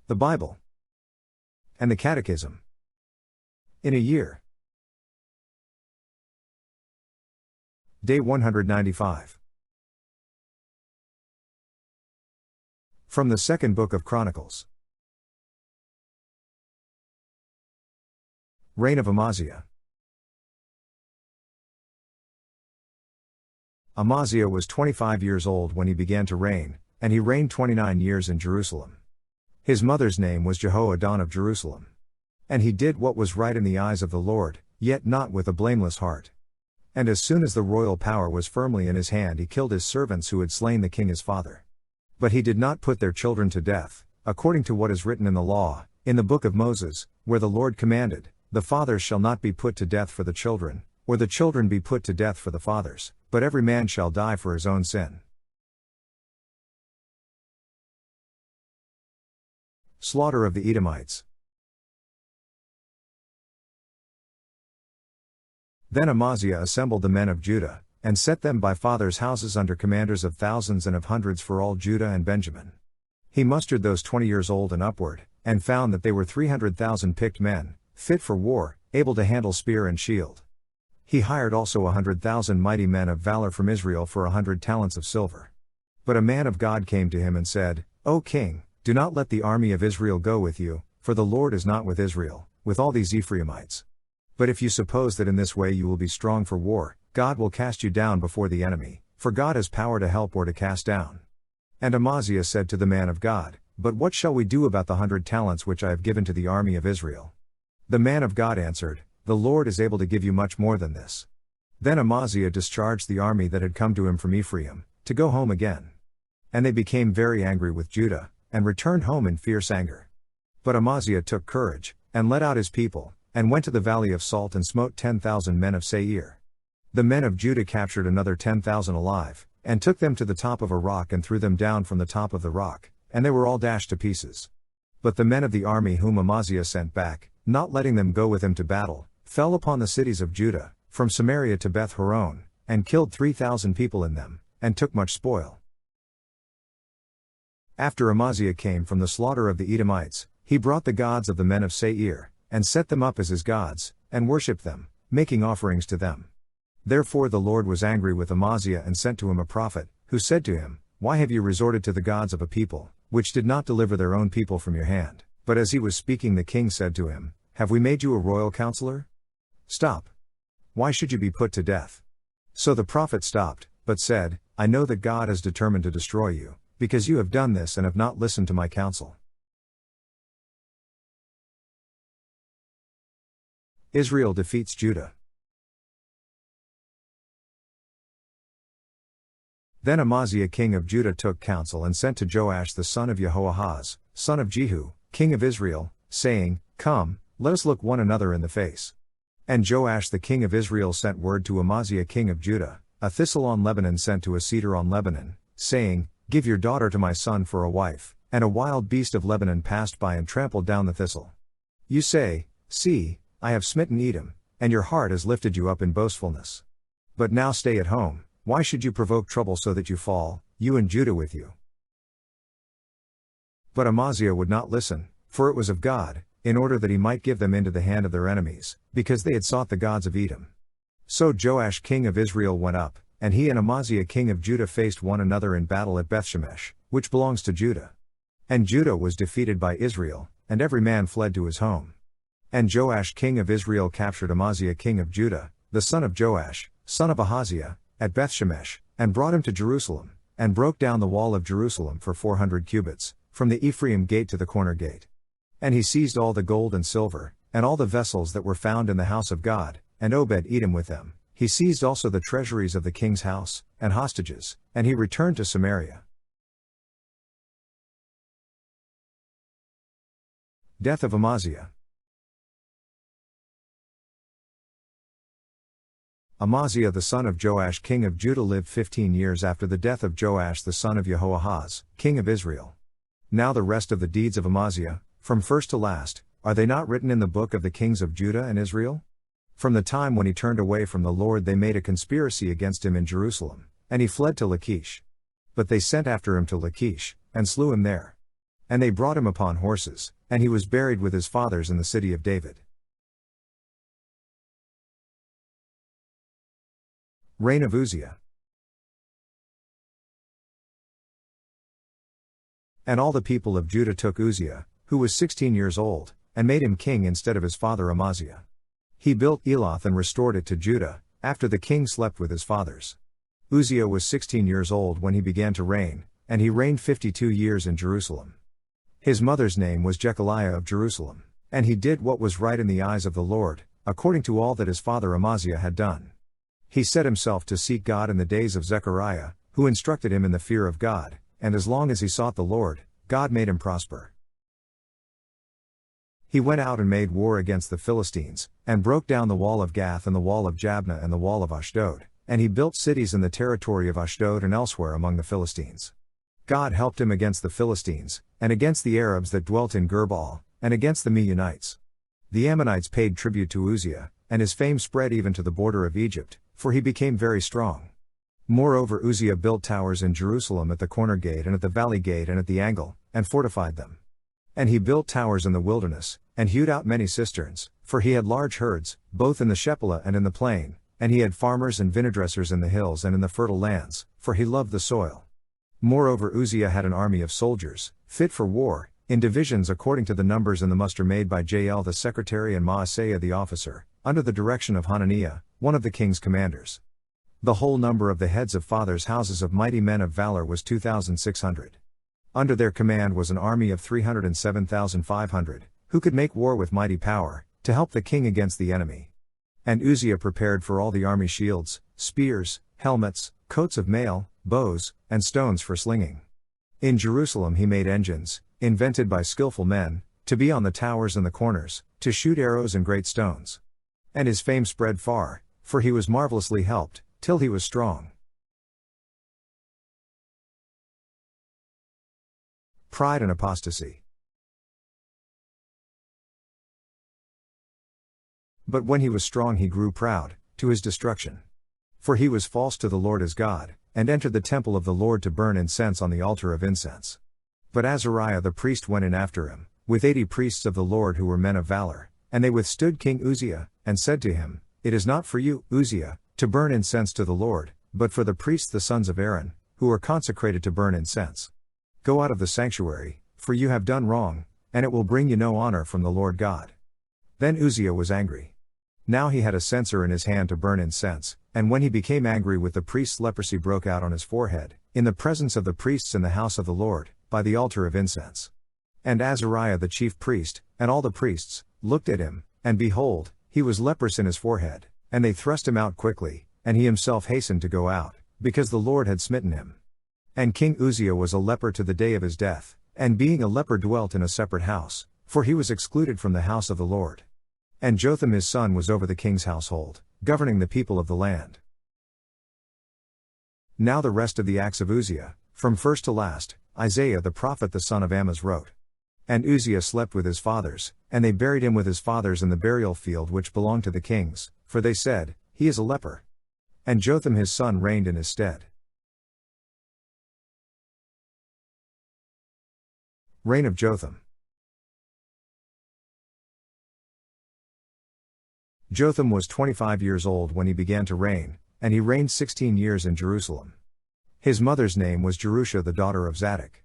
The Bible. And the Catechism. In a year. Day 195. From the second book of Chronicles. Reign of Amaziah. Amaziah was 25 years old when he began to reign, and he reigned 29 years in Jerusalem. His mother's name was Jehoaddan of Jerusalem. And he did what was right in the eyes of the Lord, yet not with a blameless heart. And as soon as the royal power was firmly in his hand, he killed his servants who had slain the king his father. But he did not put their children to death, according to what is written in the law, in the book of Moses, where the Lord commanded, "The fathers shall not be put to death for the children, or the children be put to death for the fathers, but every man shall die for his own sin." Slaughter of the Edomites. Then Amaziah assembled the men of Judah, and set them by fathers' houses under commanders of thousands and of hundreds for all Judah and Benjamin. He mustered those 20 years old and upward, and found that they were 300,000 picked men, fit for war, able to handle spear and shield. He hired also 100,000 mighty men of valor from Israel for 100 talents of silver. But a man of God came to him and said, "O king, do not let the army of Israel go with you, for the Lord is not with Israel, with all these Ephraimites. But if you suppose that in this way you will be strong for war, God will cast you down before the enemy, for God has power to help or to cast down." And Amaziah said to the man of God, "But what shall we do about the 100 talents which I have given to the army of Israel?" The man of God answered, "The Lord is able to give you much more than this." Then Amaziah discharged the army that had come to him from Ephraim, to go home again. And they became very angry with Judah, and returned home in fierce anger. But Amaziah took courage, and led out his people, and went to the valley of Salt and smote 10,000 men of Seir. The men of Judah captured another 10,000 alive, and took them to the top of a rock and threw them down from the top of the rock, and they were all dashed to pieces. But the men of the army whom Amaziah sent back, not letting them go with him to battle, fell upon the cities of Judah, from Samaria to Beth Horon, and killed 3,000 people in them, and took much spoil. After Amaziah came from the slaughter of the Edomites, he brought the gods of the men of Seir, and set them up as his gods, and worshipped them, making offerings to them. Therefore the Lord was angry with Amaziah and sent to him a prophet, who said to him, "Why have you resorted to the gods of a people, which did not deliver their own people from your hand?" But as he was speaking, the king said to him, "Have we made you a royal counselor? Stop. Why should you be put to death?" So the prophet stopped, but said, "I know that God has determined to destroy you, because you have done this and have not listened to my counsel." Israel defeats Judah. Then Amaziah king of Judah took counsel and sent to Joash the son of Jehoahaz, son of Jehu, king of Israel, saying, "Come, let us look one another in the face." And Joash the king of Israel sent word to Amaziah king of Judah, "A thistle on Lebanon sent to a cedar on Lebanon, saying, Give your daughter to my son for a wife," and a wild beast of Lebanon passed by and trampled down the thistle. You say, "See, I have smitten Edom, and your heart has lifted you up in boastfulness. But now stay at home, why should you provoke trouble so that you fall, you and Judah with you?" But Amaziah would not listen, for it was of God, in order that he might give them into the hand of their enemies, because they had sought the gods of Edom. So Joash king of Israel went up, and he and Amaziah king of Judah faced one another in battle at Bethshemesh, which belongs to Judah. And Judah was defeated by Israel, and every man fled to his home. And Joash king of Israel captured Amaziah king of Judah, the son of Joash, son of Ahaziah, at Bethshemesh, and brought him to Jerusalem, and broke down the wall of Jerusalem for 400 cubits, from the Ephraim gate to the corner gate. And he seized all the gold and silver, and all the vessels that were found in the house of God, and Obed-Edom with them. He seized also the treasuries of the king's house, and hostages, and he returned to Samaria. Death of Amaziah. Amaziah the son of Joash king of Judah lived 15 years after the death of Joash the son of Jehoahaz, king of Israel. Now the rest of the deeds of Amaziah, from first to last, are they not written in the book of the kings of Judah and Israel? From the time when he turned away from the Lord they made a conspiracy against him in Jerusalem, and he fled to Lachish. But they sent after him to Lachish, and slew him there. And they brought him upon horses, and he was buried with his fathers in the city of David. Reign of Uzziah. And all the people of Judah took Uzziah, who was 16 years old, and made him king instead of his father Amaziah. He built Eloth and restored it to Judah, after the king slept with his fathers. Uzziah was 16 years old when he began to reign, and he reigned 52 years in Jerusalem. His mother's name was Jechaliah of Jerusalem, and he did what was right in the eyes of the Lord, according to all that his father Amaziah had done. He set himself to seek God in the days of Zechariah, who instructed him in the fear of God, and as long as he sought the Lord, God made him prosper. He went out and made war against the Philistines, and broke down the wall of Gath and the wall of Jabneh and the wall of Ashdod, and he built cities in the territory of Ashdod and elsewhere among the Philistines. God helped him against the Philistines, and against the Arabs that dwelt in Girbal, and against the Meunites. The Ammonites paid tribute to Uzziah, and his fame spread even to the border of Egypt, for he became very strong. Moreover, Uzziah built towers in Jerusalem at the corner gate and at the valley gate and at the angle, and fortified them. And he built towers in the wilderness, and hewed out many cisterns, for he had large herds, both in the Shephelah and in the plain, and he had farmers and vinedressers in the hills and in the fertile lands, for he loved the soil. Moreover, Uzziah had an army of soldiers, fit for war, in divisions according to the numbers in the muster made by Jael the secretary and Maaseiah the officer, under the direction of Hananiah, one of the king's commanders. The whole number of the heads of fathers' houses of mighty men of valor was 2,600. Under their command was an army of 307,500, who could make war with mighty power, to help the king against the enemy. And Uzziah prepared for all the army shields, spears, helmets, coats of mail, bows, and stones for slinging. In Jerusalem he made engines, invented by skillful men, to be on the towers and the corners, to shoot arrows and great stones. And his fame spread far, for he was marvelously helped, till he was strong. Pride and apostasy. But when he was strong he grew proud, to his destruction. For he was false to the Lord his God, and entered the temple of the Lord to burn incense on the altar of incense. But Azariah the priest went in after him, with 80 priests of the Lord who were men of valor, and they withstood King Uzziah, and said to him, "It is not for you, Uzziah, to burn incense to the Lord, but for the priests the sons of Aaron, who are consecrated to burn incense. Go out of the sanctuary, for you have done wrong, and it will bring you no honor from the Lord God." Then Uzziah was angry. Now he had a censer in his hand to burn incense, and when he became angry with the priests, leprosy broke out on his forehead, in the presence of the priests in the house of the Lord, by the altar of incense. And Azariah the chief priest, and all the priests, looked at him, and behold, he was leprous in his forehead, and they thrust him out quickly, and he himself hastened to go out, because the Lord had smitten him. And King Uzziah was a leper to the day of his death, and being a leper dwelt in a separate house, for he was excluded from the house of the Lord. And Jotham his son was over the king's household, governing the people of the land. Now the rest of the acts of Uzziah, from first to last, Isaiah the prophet the son of Amoz wrote. And Uzziah slept with his fathers, and they buried him with his fathers in the burial field which belonged to the kings, for they said, "He is a leper." And Jotham his son reigned in his stead. Reign of Jotham. Jotham was 25 years old when he began to reign, and he reigned 16 years in Jerusalem. His mother's name was Jerusha the daughter of Zadok.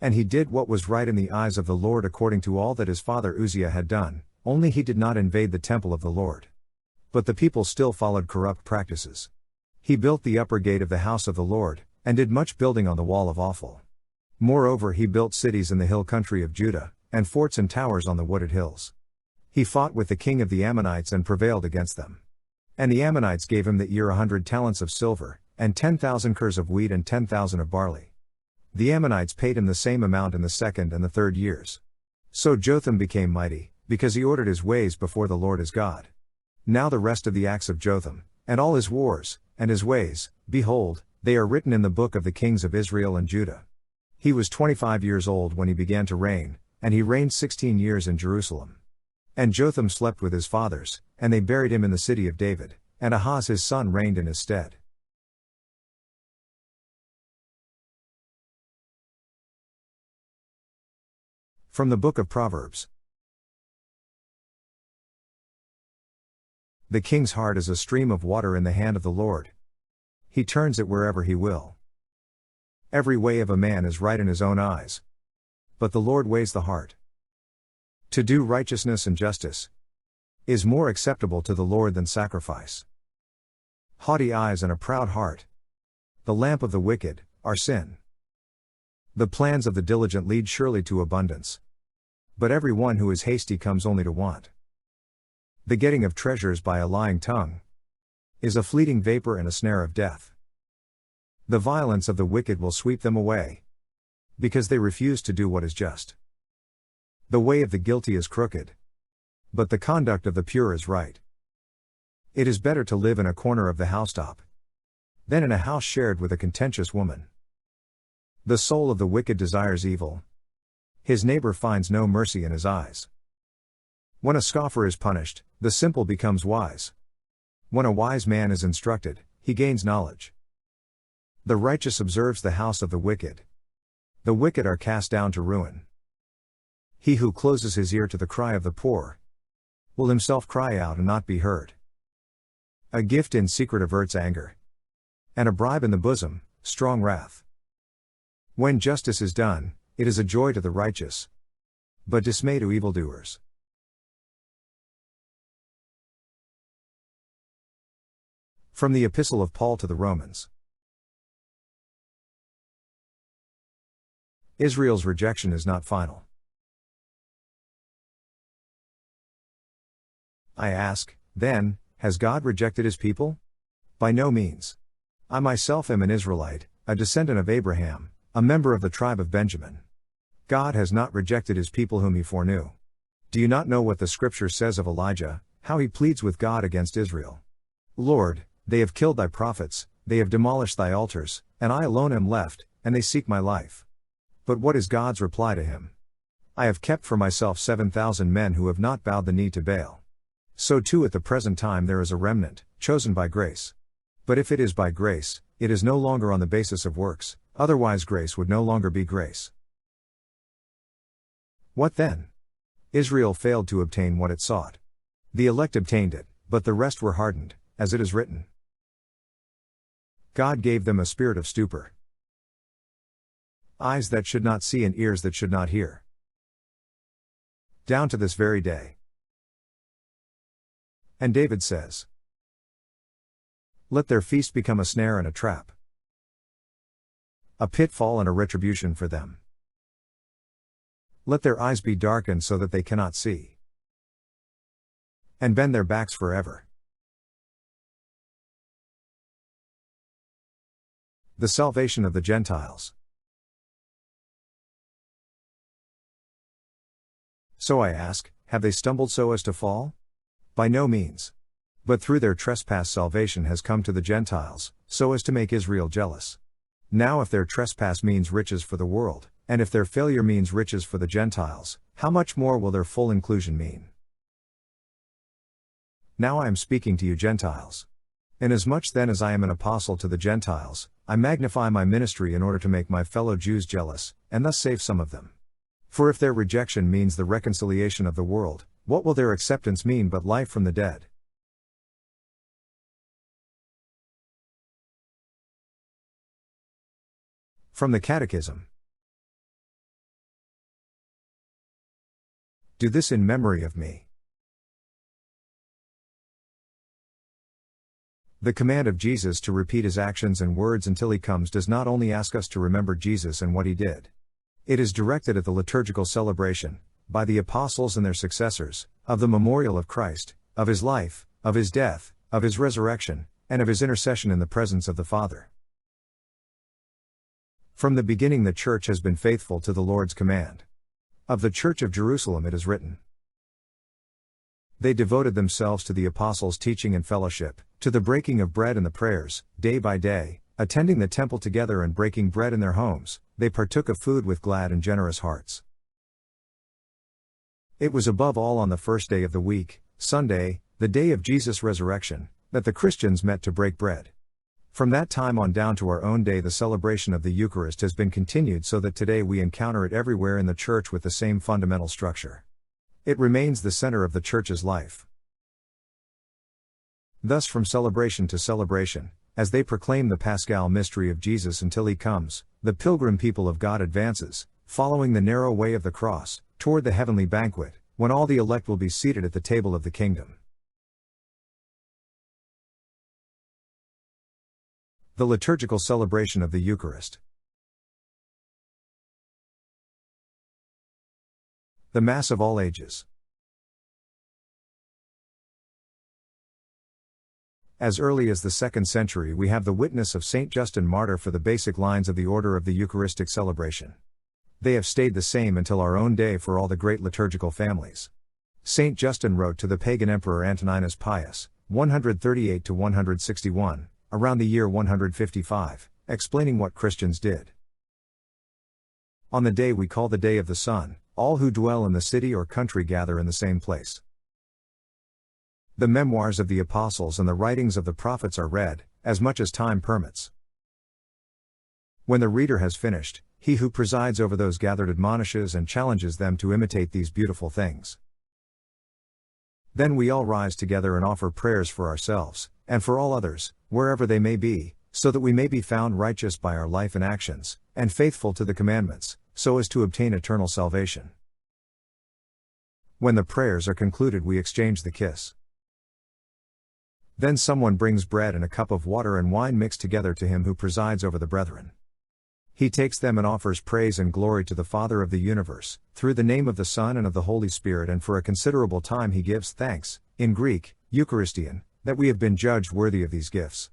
And he did what was right in the eyes of the Lord according to all that his father Uzziah had done, only he did not invade the temple of the Lord. But the people still followed corrupt practices. He built the upper gate of the house of the Lord, and did much building on the wall of Ophel. Moreover, he built cities in the hill country of Judah, and forts and towers on the wooded hills. He fought with the king of the Ammonites and prevailed against them. And the Ammonites gave him that year 100 talents of silver, and 10,000 kers of wheat and 10,000 of barley. The Ammonites paid him the same amount in the second and the third years. So Jotham became mighty, because he ordered his ways before the Lord his God. Now the rest of the acts of Jotham, and all his wars, and his ways, behold, they are written in the book of the kings of Israel and Judah. He was 25 years old when he began to reign, and he reigned 16 years in Jerusalem. And Jotham slept with his fathers, and they buried him in the city of David, and Ahaz his son reigned in his stead. From the Book of Proverbs. The king's heart is a stream of water in the hand of the Lord. He turns it wherever he will. Every way of a man is right in his own eyes, but the Lord weighs the heart. To do righteousness and justice is more acceptable to the Lord than sacrifice. Haughty eyes and a proud heart, the lamp of the wicked, are sin. The plans of the diligent lead surely to abundance, but every one who is hasty comes only to want. The getting of treasures by a lying tongue is a fleeting vapor and a snare of death. The violence of the wicked will sweep them away, because they refuse to do what is just. The way of the guilty is crooked, but the conduct of the pure is right. It is better to live in a corner of the housetop than in a house shared with a contentious woman. The soul of the wicked desires evil. His neighbor finds no mercy in his eyes. When a scoffer is punished, the simple becomes wise. When a wise man is instructed, he gains knowledge. The righteous observes the house of the wicked. The wicked are cast down to ruin. He who closes his ear to the cry of the poor will himself cry out and not be heard. A gift in secret averts anger, and a bribe in the bosom, strong wrath. When justice is done, it is a joy to the righteous, but dismay to evildoers. From the Epistle of Paul to the Romans. Israel's rejection is not final. I ask, then, has God rejected his people? By no means. I myself am an Israelite, a descendant of Abraham, a member of the tribe of Benjamin. God has not rejected his people whom he foreknew. Do you not know what the scripture says of Elijah, how he pleads with God against Israel? Lord, they have killed thy prophets, they have demolished thy altars, and I alone am left, and they seek my life. But what is God's reply to him? I have kept for myself 7,000 men who have not bowed the knee to Baal. So too at the present time there is a remnant, chosen by grace. But if it is by grace, it is no longer on the basis of works, otherwise grace would no longer be grace. What then? Israel failed to obtain what it sought. The elect obtained it, but the rest were hardened, as it is written. God gave them a spirit of stupor. Eyes that should not see and ears that should not hear. Down to this very day. And David says, let their feast become a snare and a trap, a pitfall and a retribution for them. Let their eyes be darkened so that they cannot see, and bend their backs forever. The salvation of the Gentiles. So I ask, have they stumbled so as to fall? By no means. But through their trespass salvation has come to the Gentiles, so as to make Israel jealous. Now if their trespass means riches for the world, and if their failure means riches for the Gentiles, how much more will their full inclusion mean? Now I am speaking to you Gentiles. Inasmuch then as I am an apostle to the Gentiles, I magnify my ministry in order to make my fellow Jews jealous, and thus save some of them. For if their rejection means the reconciliation of the world, what will their acceptance mean but life from the dead? From the Catechism. Do this in memory of me. The command of Jesus to repeat his actions and words until he comes does not only ask us to remember Jesus and what he did. It is directed at the liturgical celebration, by the apostles and their successors, of the memorial of Christ, of his life, of his death, of his resurrection, and of his intercession in the presence of the Father. From the beginning the Church has been faithful to the Lord's command. Of the Church of Jerusalem it is written, they devoted themselves to the apostles' teaching and fellowship, to the breaking of bread and the prayers, day by day, attending the temple together and breaking bread in their homes, they partook of food with glad and generous hearts. It was above all on the first day of the week, Sunday, the day of Jesus' resurrection, that the Christians met to break bread. From that time on down to our own day, the celebration of the Eucharist has been continued so that today we encounter it everywhere in the Church with the same fundamental structure. It remains the center of the Church's life. Thus, from celebration to celebration, as they proclaim the Paschal mystery of Jesus until he comes, the pilgrim people of God advances, following the narrow way of the cross, toward the heavenly banquet, when all the elect will be seated at the table of the kingdom. The liturgical celebration of the Eucharist. The Mass of all ages. As early as the 2nd century, we have the witness of Saint Justin Martyr for the basic lines of the order of the Eucharistic celebration. They have stayed the same until our own day for all the great liturgical families. Saint Justin wrote to the pagan emperor Antoninus Pius, 138-161, around the year 155, explaining what Christians did. On the day we call the Day of the Sun, all who dwell in the city or country gather in the same place. The memoirs of the apostles and the writings of the prophets are read, as much as time permits. When the reader has finished, he who presides over those gathered admonishes and challenges them to imitate these beautiful things. Then we all rise together and offer prayers for ourselves, and for all others, wherever they may be, so that we may be found righteous by our life and actions, and faithful to the commandments, so as to obtain eternal salvation. When the prayers are concluded, we exchange the kiss. Then someone brings bread and a cup of water and wine mixed together to him who presides over the brethren. He takes them and offers praise and glory to the Father of the universe, through the name of the Son and of the Holy Spirit, and for a considerable time he gives thanks, in Greek, Eucharistian, that we have been judged worthy of these gifts.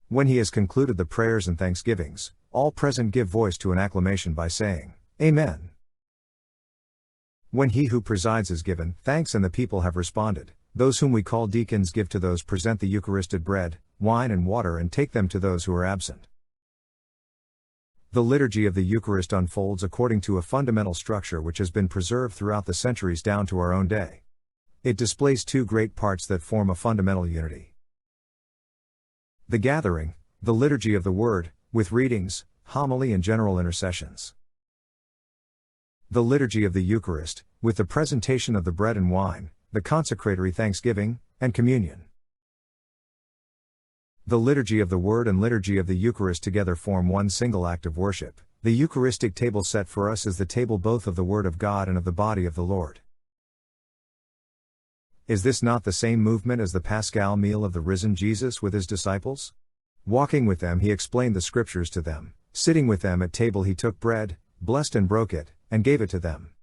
When he has concluded the prayers and thanksgivings, all present give voice to an acclamation by saying, Amen. When he who presides has given thanks and the people have responded, those whom we call deacons give to those present the Eucharistic bread, wine and water, and take them to those who are absent. The liturgy of the Eucharist unfolds according to a fundamental structure which has been preserved throughout the centuries down to our own day. It displays two great parts that form a fundamental unity. The gathering, the liturgy of the Word, with readings, homily and general intercessions. The liturgy of the Eucharist, with the presentation of the bread and wine, the consecratory thanksgiving, and communion. The liturgy of the Word and liturgy of the Eucharist together form one single act of worship. The Eucharistic table set for us is the table both of the Word of God and of the body of the Lord. Is this not the same movement as the Paschal meal of the risen Jesus with his disciples? Walking with them, he explained the Scriptures to them. Sitting with them at table, he took bread, blessed and broke it, and gave it to them.